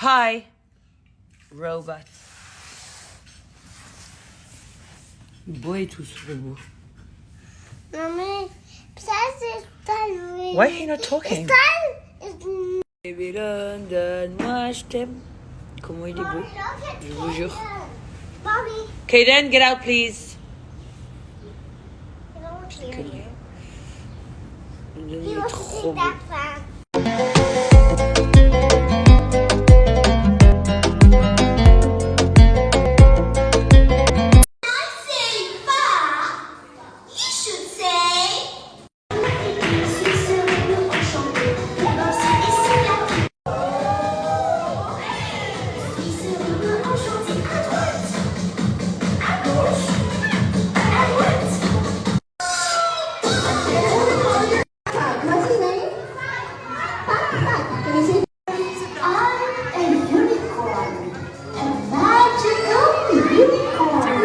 Hi, robot. Beau et tout ce robot. Non mais ça c'est pas lui. Why he not talking? Ça, Baby London, moi je t'aime. Comment il est beau, je vous jure. Mommy. Kaden, get out please. He wants to Connerie. He Il est wants to trop take beau. that fan.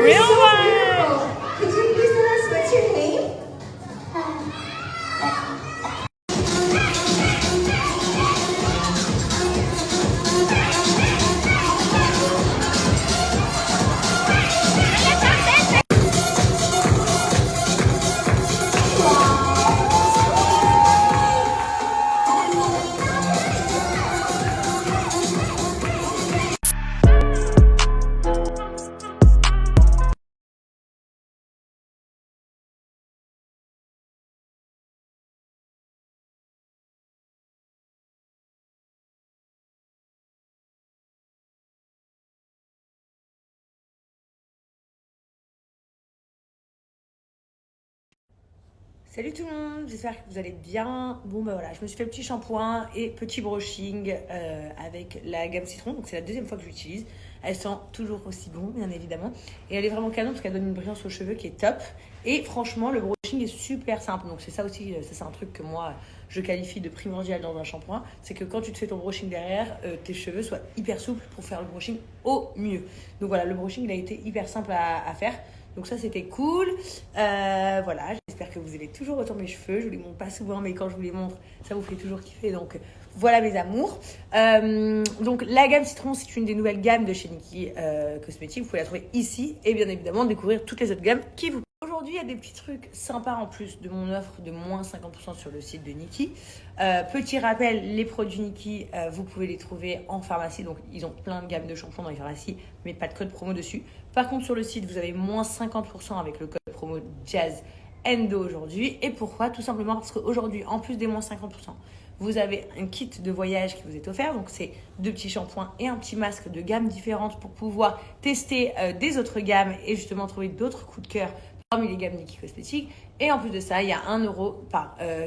Real one. Could you please tell us what's your name? Salut tout le monde, j'espère que vous allez bien. Bon bah voilà, je me suis fait petit shampoing et petit brushing avec la gamme citron. Donc c'est la deuxième fois que je l'utilise. Elle sent toujours aussi bon, bien évidemment. Et elle est vraiment canon parce qu'elle donne une brillance aux cheveux qui est top. Et franchement, le brushing est super simple. Donc c'est ça aussi, ça c'est un truc que moi je qualifie de primordial dans un shampoing. C'est que quand tu te fais ton brushing derrière, tes cheveux soient hyper souples pour faire le brushing au mieux. Donc voilà, le brushing il a été hyper simple à faire. Donc ça c'était cool. Voilà, j'espère que vous aimez toujours autant mes cheveux. Je vous les montre pas souvent, mais quand je vous les montre, ça vous fait toujours kiffer. Donc voilà mes amours. Donc la gamme citron, c'est une des nouvelles gammes de chez Nikkie Cosmetics. Vous pouvez la trouver ici et bien évidemment découvrir toutes les autres gammes qui vous. Aujourd'hui, il y a des petits trucs sympas en plus de mon offre de moins 50% sur le site de Nikkie. Petit rappel, les produits Nikkie, vous pouvez les trouver en pharmacie. Donc, ils ont plein de gammes de shampoings dans les pharmacies, mais pas de code promo dessus. Par contre, sur le site, vous avez moins 50% avec le code promo Jazz Endo aujourd'hui. Et pourquoi? Tout simplement parce qu'aujourd'hui, en plus des moins 50%, vous avez un kit de voyage qui vous est offert. Donc, c'est 2 petits shampoings et un petit masque de gammes différentes pour pouvoir tester des autres gammes et justement trouver d'autres coups de cœur parmi les gammes Nikkie Cosmetics. Et en plus de ça, il y a 1 euro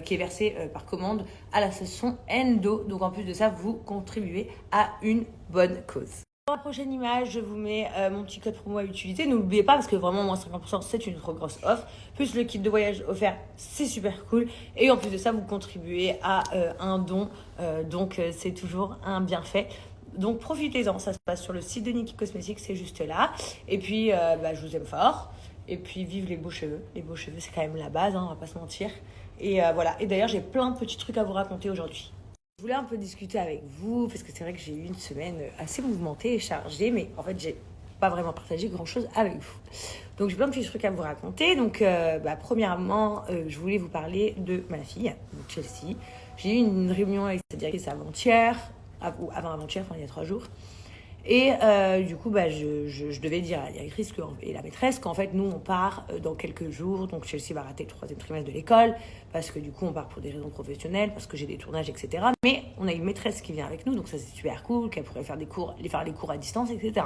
qui est versé par commande à l'association Endo. Donc en plus de ça, vous contribuez à une bonne cause. Dans la prochaine image, je vous mets mon petit code promo à utiliser. N'oubliez pas parce que vraiment, moins 50%, c'est une trop grosse offre. Plus le kit de voyage offert, c'est super cool. Et en plus de ça, vous contribuez à un don. Donc c'est toujours un bienfait. Donc profitez-en, ça se passe sur le site de Nikkie Cosmetics, c'est juste là. Et puis, je vous aime fort. Et puis, vive les beaux cheveux. Les beaux cheveux, c'est quand même la base, hein, on va pas se mentir. Et voilà. Et d'ailleurs, j'ai plein de petits trucs à vous raconter aujourd'hui. Je voulais un peu discuter avec vous, parce que c'est vrai que j'ai eu une semaine assez mouvementée et chargée, mais en fait, j'ai pas vraiment partagé grand-chose avec vous. Donc, j'ai plein de petits trucs à vous raconter. Donc, premièrement, je voulais vous parler de ma fille, donc Chelsea. J'ai eu une réunion avec sa directrice avant-hier, ou avant-avant-hier, enfin il y a 3 jours. Et du coup, je devais dire à la directrice et la maîtresse qu'en fait, nous, on part dans quelques jours. Donc, Chelsea va rater le 3e trimestre de l'école parce que du coup, on part pour des raisons professionnelles, parce que j'ai des tournages, etc. Mais on a une maîtresse qui vient avec nous, donc ça, c'est super cool, qu'elle pourrait faire les cours à distance, etc.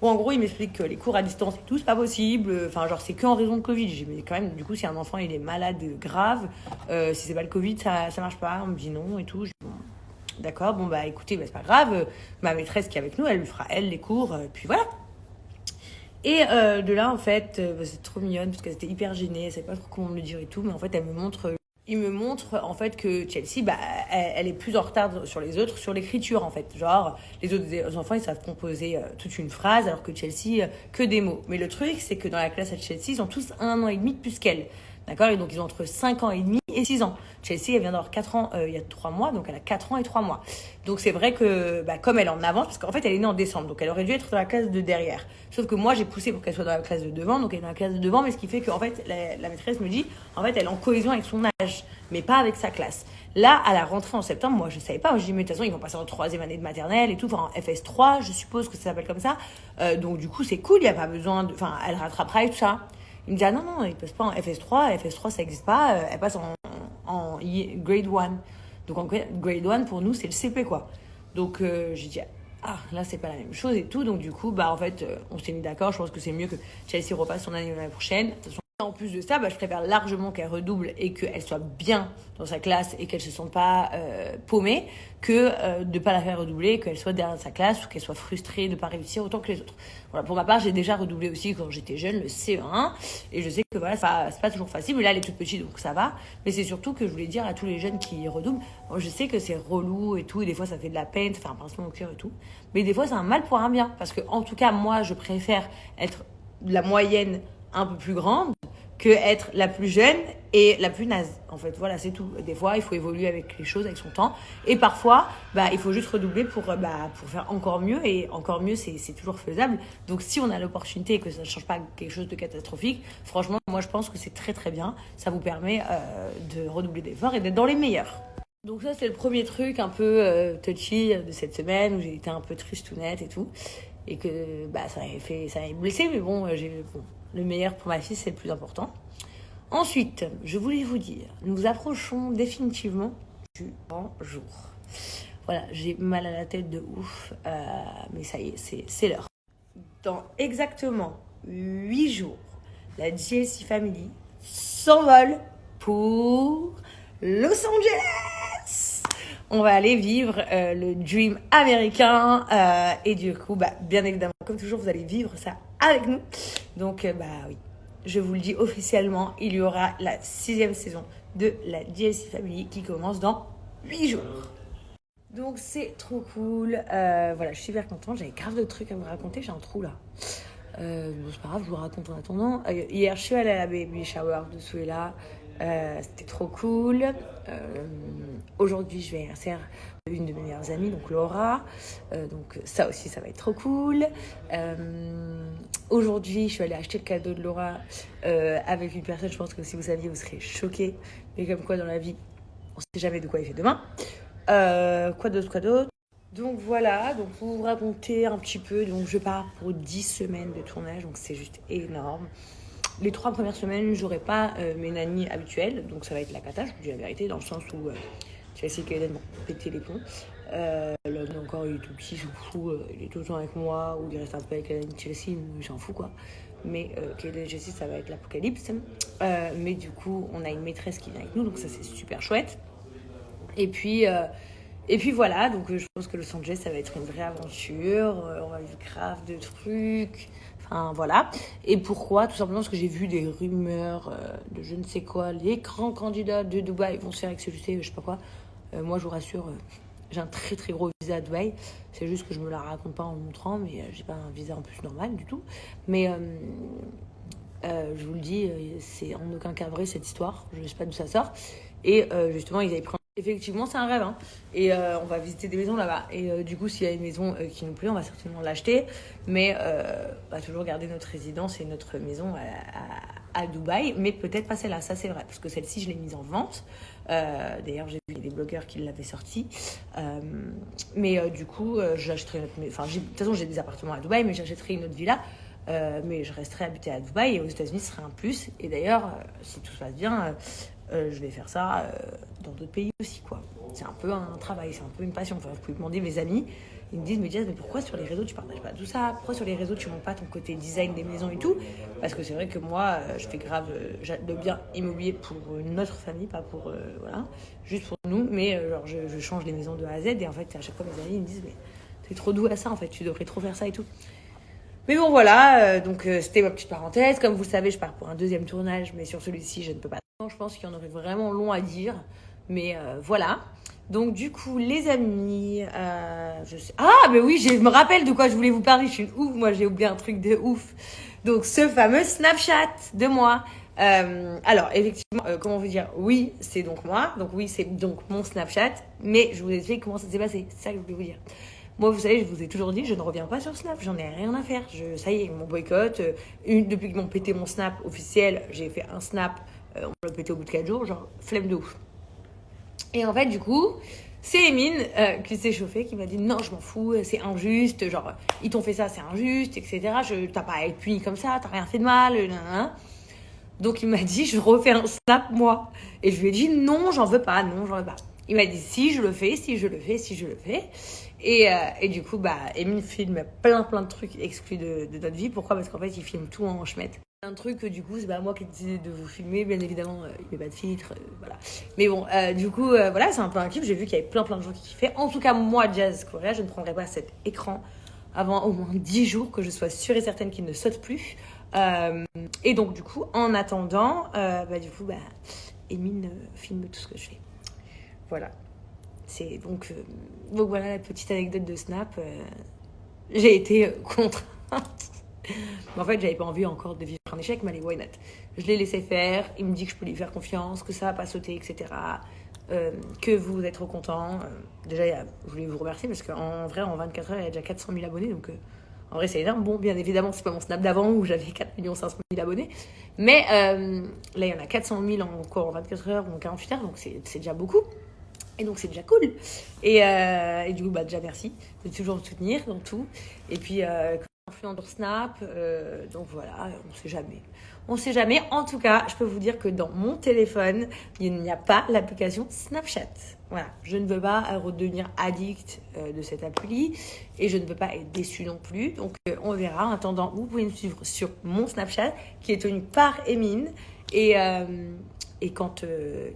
Bon, en gros, il m'explique que les cours à distance et tout, c'est pas possible. Enfin, genre, c'est qu'en raison de Covid. J'ai dit, mais quand même, du coup, si un enfant, il est malade grave, si c'est pas le Covid, ça marche pas. On me dit non et tout. Je dis, bon, d'accord, bon bah écoutez, c'est pas grave, ma maîtresse qui est avec nous, elle lui fera elle les cours, puis voilà. Et de là en fait, c'est trop mignonne parce qu'elle était hyper gênée, elle savait pas trop comment me le dire et tout, mais en fait il me montre en fait que Chelsea, elle est plus en retard sur les autres, sur l'écriture en fait. Genre, les autres enfants, ils savent composer toute une phrase, alors que Chelsea, que des mots. Mais le truc, c'est que dans la classe à Chelsea, ils ont tous 1 an et demi de plus qu'elle. D'accord? Et donc, ils ont entre 5 ans et demi et 6 ans. Chelsea, elle vient d'avoir 4 ans il y a 3 mois, donc elle a 4 ans et 3 mois. Donc c'est vrai que comme elle est en avance, parce qu'en fait elle est née en décembre, donc elle aurait dû être dans la classe de derrière. Sauf que moi j'ai poussé pour qu'elle soit dans la classe de devant, donc elle est dans la classe de devant, mais ce qui fait qu'en fait la maîtresse me dit, en fait elle est en cohésion avec son âge, mais pas avec sa classe. Là, à la rentrée en septembre, moi je savais pas, je dis mais de toute façon ils vont passer en 3e année de maternelle et tout, enfin en FS3, je suppose que ça s'appelle comme ça. Donc du coup c'est cool, il n'y a pas besoin de... Enfin elle rattrapera et tout ça. Il me dit, ah non, il passe pas en FS3, FS3 ça n'existe pas, elle passe en grade 1. Donc en grade 1 pour nous c'est le CP quoi. Donc j'ai dit, ah là c'est pas la même chose et tout, donc du coup en fait on s'est mis d'accord, je pense que c'est mieux que Chelsea repasse son année l'année prochaine. De toute façon, en plus de ça, je préfère largement qu'elle redouble et qu'elle soit bien dans sa classe et qu'elle se sente pas paumée que de pas la faire redoubler, qu'elle soit derrière sa classe ou qu'elle soit frustrée de pas réussir autant que les autres. Voilà, pour ma part, j'ai déjà redoublé aussi quand j'étais jeune le CE1 et je sais que voilà, c'est pas toujours facile, mais là elle est toute petite donc ça va. Mais c'est surtout que je voulais dire à tous les jeunes qui redoublent, moi, je sais que c'est relou et tout, et des fois ça fait de la peine, ça fait un pincement au cœur et tout, mais des fois c'est un mal pour un bien parce que en tout cas moi je préfère être la moyenne un peu plus grande que être la plus jeune et la plus naze. En fait, voilà, c'est tout. Des fois, il faut évoluer avec les choses, avec son temps. Et parfois, il faut juste redoubler pour faire encore mieux. Et encore mieux, c'est toujours faisable. Donc, si on a l'opportunité et que ça ne change pas quelque chose de catastrophique, franchement, moi, je pense que c'est très, très bien. Ça vous permet de redoubler d'efforts et d'être dans les meilleurs. Donc ça, c'est le premier truc un peu touchy de cette semaine où j'ai été un peu tristounette et tout. Et que ça m'avait blessé, mais bon, le meilleur pour ma fille, c'est le plus important. Ensuite, je voulais vous dire, nous approchons définitivement du grand jour. Voilà, j'ai mal à la tête de ouf, mais ça y est, c'est l'heure. Dans exactement 8 jours, la GLC Family s'envole pour Los Angeles. On va aller vivre le dream américain et du coup, bien évidemment, comme toujours, vous allez vivre ça avec nous. Donc, oui, je vous le dis officiellement, il y aura la 6e saison de la GLC Family qui commence dans 8 jours. Donc, c'est trop cool. Voilà, je suis super contente. J'avais grave de trucs à vous raconter. J'ai un trou là. C'est pas grave, je vous raconte en attendant. Hier, je suis allée à la baby shower de Souela. C'était trop cool. Aujourd'hui, je vais anniversaire une de mes meilleures amies, donc Laura. Donc ça aussi, ça va être trop cool. Aujourd'hui, je suis allée acheter le cadeau de Laura avec une personne. Je pense que si vous saviez, vous serez choqués. Mais comme quoi, dans la vie, on ne sait jamais de quoi il fait demain. Quoi d'autre. Donc voilà, donc pour vous raconter un petit peu, donc je pars pour 10 semaines de tournage, donc c'est juste énorme. Les 3 premières semaines, j'aurai pas mes nannies habituelles, donc ça va être la cata, je vous dis la vérité, dans le sens où je vais essayer qu'Eden va péter les plombs. Là encore, il est tout petit, je m'en fous, il est tout le temps avec moi, ou il reste un peu avec Eden Chelsea, j'en fous quoi. Mais Eden Chelsea, ça va être l'apocalypse. Mais du coup, on a une maîtresse qui vient avec nous, donc ça c'est super chouette. Et puis voilà, donc je pense que Los Angeles, ça va être une vraie aventure. On va vivre grave de trucs. Enfin, voilà. Et pourquoi? Tout simplement parce que j'ai vu des rumeurs de je ne sais quoi. Les grands candidats de Dubaï vont se faire exécuter, je sais pas quoi. Moi, je vous rassure, j'ai un très très gros visa à Dubaï. C'est juste que je me la raconte pas en le montrant, mais j'ai pas un visa en plus normal du tout. Mais je vous le dis, c'est en aucun cas vrai cette histoire. Je ne sais pas d'où ça sort. Et justement, ils avaient pris... Effectivement, c'est un rêve. Hein. Et on va visiter des maisons là-bas. Et du coup, s'il y a une maison qui nous plaît, on va certainement l'acheter. Mais on va toujours garder notre résidence et notre maison à Dubaï. Mais peut-être pas celle-là, ça c'est vrai. Parce que celle-ci, je l'ai mise en vente. D'ailleurs, j'ai vu des blogueurs qui l'avaient sortie. Mais du coup, j'achèterai notre... Enfin, de toute façon, j'ai des appartements à Dubaï, mais j'achèterai une autre villa. Mais je resterai habitée à Dubaï. Et aux États-Unis, ce serait un plus. Et d'ailleurs, si tout se passe bien... je vais faire ça dans d'autres pays aussi, quoi. C'est un peu un travail, c'est un peu une passion. Enfin, vous pouvez demander mes amis, ils me disent, mais pourquoi sur les réseaux tu partages pas tout ça? Pourquoi sur les réseaux tu montres pas ton côté design des maisons et tout? Parce que c'est vrai que moi, je fais grave le bien immobilier pour notre famille, pas pour, voilà, juste pour nous. Mais genre, je change les maisons de A à Z et en fait, à chaque fois mes amis ils me disent, mais t'es trop doux à ça, en fait, tu devrais trop faire ça et tout. Mais bon, voilà, donc c'était ma petite parenthèse. Comme vous le savez, je pars pour un 2e tournage, mais sur celui-ci, je ne peux pas. Je pense qu'il y en aurait vraiment long à dire, mais voilà. Donc du coup, les amis, je sais... Ah, mais oui, je me rappelle de quoi je voulais vous parler. Je suis une ouf, moi j'ai oublié un truc de ouf. Donc ce fameux Snapchat de moi. Alors, effectivement, comment vous dire, oui, c'est donc moi, donc oui, c'est donc mon Snapchat, mais je vous explique comment ça s'est passé, c'est ça que je voulais vous dire. Moi, vous savez, je vous ai toujours dit, je ne reviens pas sur Snap, j'en ai rien à faire. Ça y est, mon boycott. Depuis qu'ils m'ont pété mon Snap officiel, j'ai fait un Snap, on l'a pété au bout de 4 jours, genre flemme de ouf. Et en fait, du coup, c'est Emine qui s'est chauffée, qui m'a dit non, je m'en fous, c'est injuste, genre ils t'ont fait ça, c'est injuste, etc. T'as pas à être puni comme ça, t'as rien fait de mal, nanana. Donc il m'a dit je refais un Snap moi. Et je lui ai dit non, j'en veux pas, non, j'en veux pas. Il m'a dit si je le fais, si je le fais, si je le fais. Et du coup, Emile filme plein de trucs exclus de notre vie. Pourquoi ? Parce qu'en fait, il filme tout en schmette. Un truc, du coup, c'est moi qui ai décidé de vous filmer. Bien évidemment, il n'y a pas de filtre, voilà. Mais bon, du coup, voilà, c'est un peu un clip. J'ai vu qu'il y avait plein de gens qui kiffaient. En tout cas, moi, Jazz Correa, je ne prendrai pas cet écran avant au moins 10 jours, que je sois sûre et certaine qu'il ne saute plus. Et donc, du coup, en attendant, Emine filme tout ce que je fais. Voilà. C'est donc voilà la petite anecdote de Snap. J'ai été contrainte. Mais en fait, j'avais pas envie encore de vivre un échec, mais allez, why not ? Je l'ai laissé faire. Il me dit que je peux lui faire confiance, que ça va pas sauter, etc. Que vous êtes trop content. Déjà, je voulais vous remercier parce qu'en vrai, en 24 heures, il y a déjà 400 000 abonnés. Donc, en vrai, c'est énorme. Bon, bien évidemment, c'est pas mon Snap d'avant où j'avais 4 500 000 abonnés. Mais là, il y en a 400 000 encore en 24 heures ou en 48 heures. Donc, c'est déjà beaucoup. Et donc, c'est déjà cool. Et du coup, déjà merci de toujours me soutenir dans tout. Et puis, influent sur Snap. Donc, voilà, on sait jamais. On sait jamais. En tout cas, je peux vous dire que dans mon téléphone, il n'y a pas l'application Snapchat. Voilà. Je ne veux pas redevenir addict de cette appli. Et je ne veux pas être déçue non plus. Donc, on verra. En attendant, vous pouvez me suivre sur mon Snapchat qui est tenu par Emine. Et quand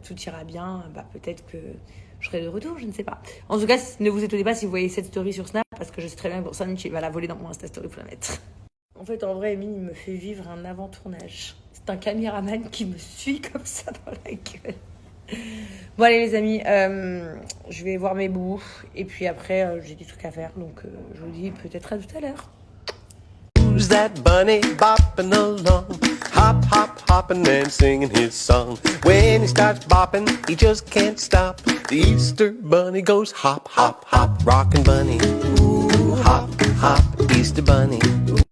tout ira bien, peut-être que je serai de retour, je ne sais pas. En tout cas, ne vous étonnez pas si vous voyez cette story sur Snap, parce que je sais très bien que pour 5 minutes, il va la voler dans mon Insta Story pour la mettre. En fait, en vrai, Emile, il me fait vivre un avant-tournage. C'est un caméraman qui me suit comme ça dans la gueule. Bon, allez, les amis, je vais voir mes bouts. Et puis après, j'ai des trucs à faire. Donc, je vous dis peut-être à tout à l'heure. Who's that bunny bopping along? Hop, hop, hopping and singing his song. When he starts bopping, he just can't stop. The Easter bunny goes hop, hop, hop. Rockin' bunny, ooh, hop, hop, Easter bunny.